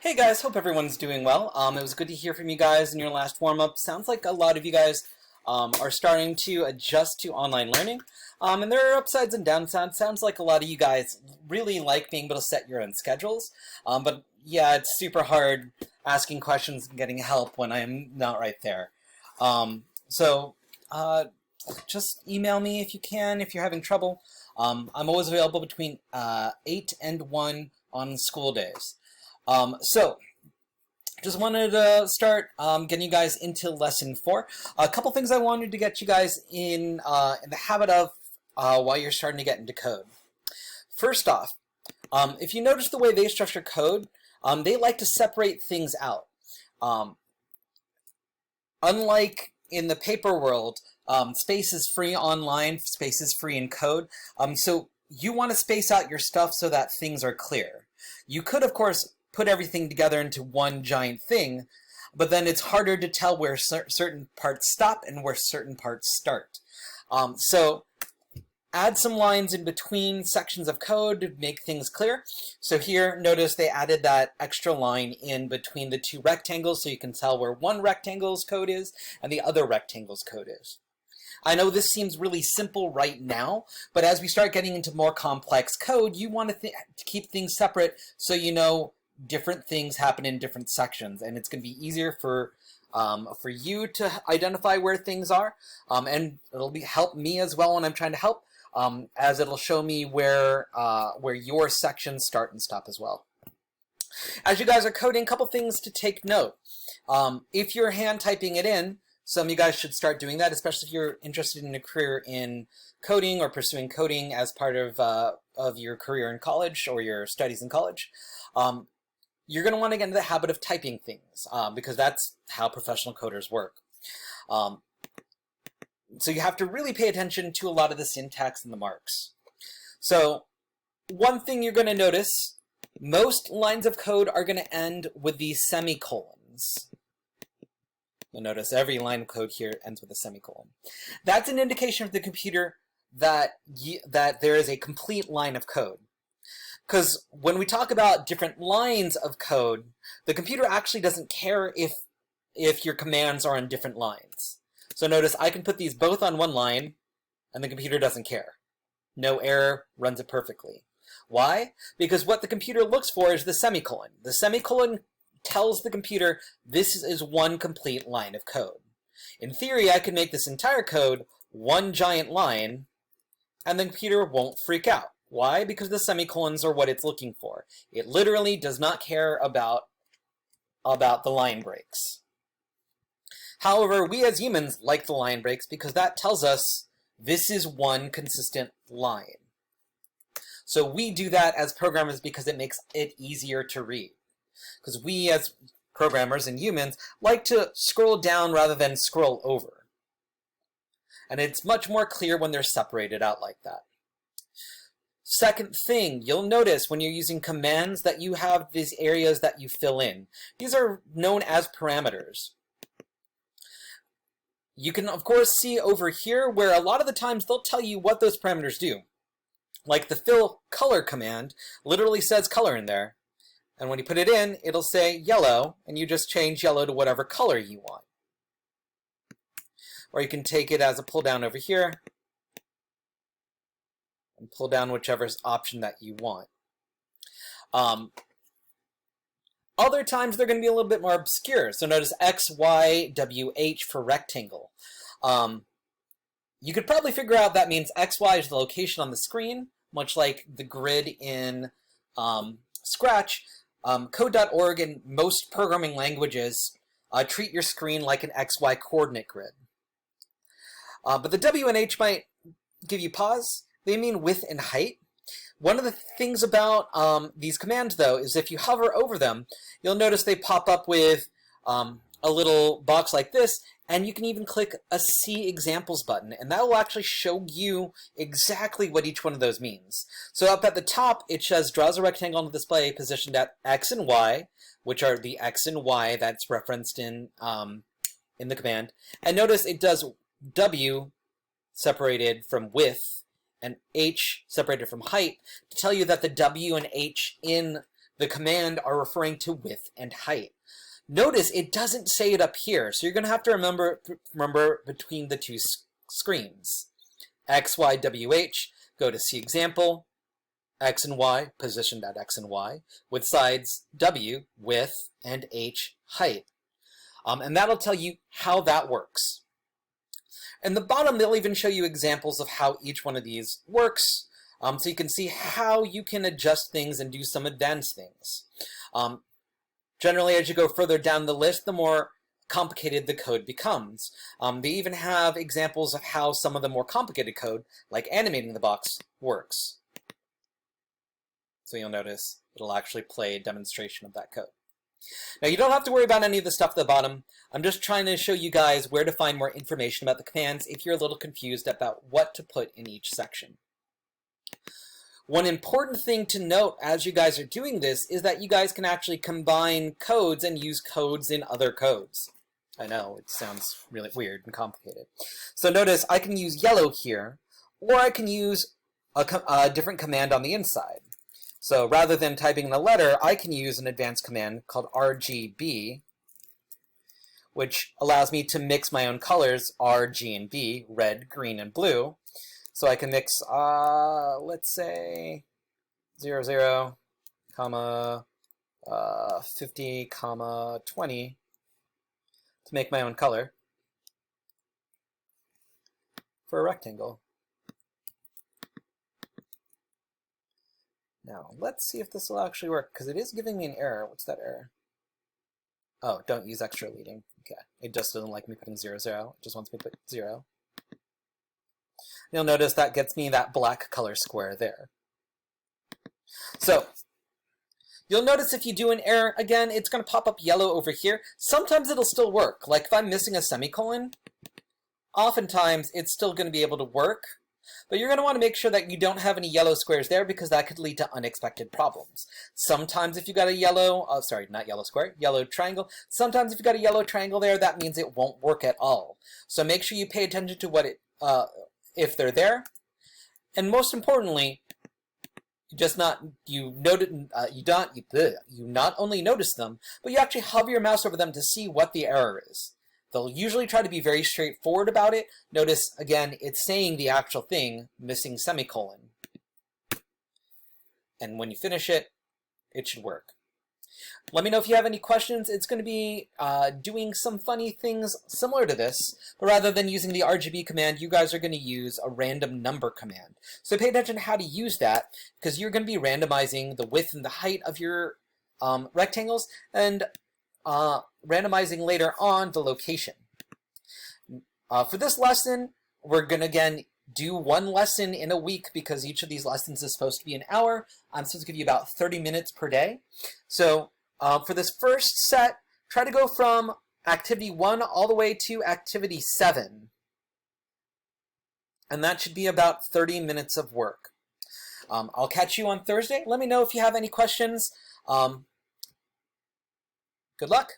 Hey guys, hope everyone's doing well. It was good to hear from you guys in your last warm-up. Sounds like a lot of you guys are starting to adjust to online learning. And there are upsides and downsides. Sounds like a lot of you guys really like being able to set your own schedules. But yeah, it's super hard asking questions and getting help when I'm not right there. So just email me if you can, if you're having trouble. I'm always available between 8 and 1 on school days. So just wanted to start getting you guys into lesson 4. A couple things I wanted to get you guys in the habit of while you're starting to get into code. First off, if you notice the way they structure code, they like to separate things out. Unlike in the paper world, space is free online, space is free in code. So you want to space out your stuff so that things are clear. You could, of course, put everything together into one giant thing, but then it's harder to tell where certain parts stop and where certain parts start. So add some lines in between sections of code to make things clear. So here, notice they added that extra line in between the two rectangles so you can tell where one rectangle's code is and the other rectangle's code is. I know this seems really simple right now, but as we start getting into more complex code, you want to keep things separate so you know different things happen in different sections, and it's going to be easier for you to identify where things are, and it'll help me as well when I'm trying to help, as it'll show me where your sections start and stop as well. As you guys are coding, a couple things to take note. If you're hand typing it in, some of you guys should start doing that, especially if you're interested in a career in coding or pursuing coding as part of your career in college or your studies in college. You're going to want to get into the habit of typing things because that's how professional coders work. So you have to really pay attention to a lot of the syntax and the marks. So one thing you're going to notice, most lines of code are going to end with these semicolons. You'll notice every line of code here ends with a semicolon. That's an indication for the computer that there is a complete line of code. Because when we talk about different lines of code, the computer actually doesn't care if your commands are on different lines. So notice I can put these both on one line, and the computer doesn't care. No error, runs it perfectly. Why? Because what the computer looks for is the semicolon. The semicolon tells the computer this is one complete line of code. In theory, I could make this entire code one giant line, and the computer won't freak out. Why? Because the semicolons are what it's looking for. It literally does not care about the line breaks. However, we as humans like the line breaks because that tells us this is one consistent line. So we do that as programmers because it makes it easier to read. Because we as programmers and humans like to scroll down rather than scroll over. And it's much more clear when they're separated out like that. Second thing, you'll notice when you're using commands that you have these areas that you fill in. These are known as parameters. You can, of course, see over here where a lot of the times they'll tell you what those parameters do. Like the fill color command literally says color in there. And when you put it in, it'll say yellow, and you just change yellow to whatever color you want. Or you can take it as a pull down over here, and pull down whichever option that you want. Other times they're going to be a little bit more obscure. So notice X, Y, W, H for rectangle. You could probably figure out that means X, Y is the location on the screen, much like the grid in Scratch. Code.org and most programming languages treat your screen like an XY coordinate grid. But the W and H might give you pause. They mean width and height. One of the things about these commands, though, is if you hover over them, you'll notice they pop up with a little box like this, and you can even click a See Examples button, and that will actually show you exactly what each one of those means. So up at the top, it says, draws a rectangle on the display positioned at X and Y, which are the X and Y that's referenced in the command. And notice it does W separated from width, and H separated from height, to tell you that the W and H in the command are referring to width and height. Notice it doesn't say it up here, so you're going to have to remember between the two screens. X, Y, W, H, go to see example, X and Y, positioned at X and Y, with sides W, width, and H, height. And that'll tell you how that works. In the bottom, they'll even show you examples of how each one of these works, so you can see how you can adjust things and do some advanced things. Generally, as you go further down the list, the more complicated the code becomes. They even have examples of how some of the more complicated code, like animating the box, works. So you'll notice it'll actually play a demonstration of that code. Now, you don't have to worry about any of the stuff at the bottom. I'm just trying to show you guys where to find more information about the commands if you're a little confused about what to put in each section. One important thing to note as you guys are doing this is that you guys can actually combine codes and use codes in other codes. I know, it sounds really weird and complicated. So notice I can use yellow here, or I can use a different command on the inside. So rather than typing the letter, I can use an advanced command called RGB, which allows me to mix my own colors, R, G, and B, red, green, and blue. So I can mix, let's say, 0, 0, comma, 50, comma, 20 to make my own color for a rectangle. Now, let's see if this will actually work, because it is giving me an error. What's that error? Oh, don't use extra leading. Okay. It just doesn't like me putting 0, 0. It just wants me to put 0. You'll notice that gets me that black color square there. So, you'll notice if you do an error, again, it's going to pop up yellow over here. Sometimes it'll still work. Like if I'm missing a semicolon, oftentimes it's still going to be able to work. But you're going to want to make sure that you don't have any yellow squares there because that could lead to unexpected problems. Sometimes if you got a yellow, sorry, not yellow square, yellow triangle, sometimes if you got a yellow triangle there, that means it won't work at all. So make sure you pay attention to what if they're there. And most importantly, you not only notice them, but you actually hover your mouse over them to see what the error is. They'll usually try to be very straightforward about it. Notice, again, it's saying the actual thing, missing semicolon. And when you finish it, it should work. Let me know if you have any questions. It's going to be doing some funny things similar to this, but rather than using the RGB command, you guys are going to use a random number command. So pay attention to how to use that, because you're going to be randomizing the width and the height of your rectangles, and randomizing later on the location. For this lesson, we're going to again do one lesson in a week because each of these lessons is supposed to be an hour. I'm supposed to give you about 30 minutes per day. So for this first set, try to go from activity 1 all the way to activity 7. And that should be about 30 minutes of work. I'll catch you on Thursday. Let me know if you have any questions. Good luck.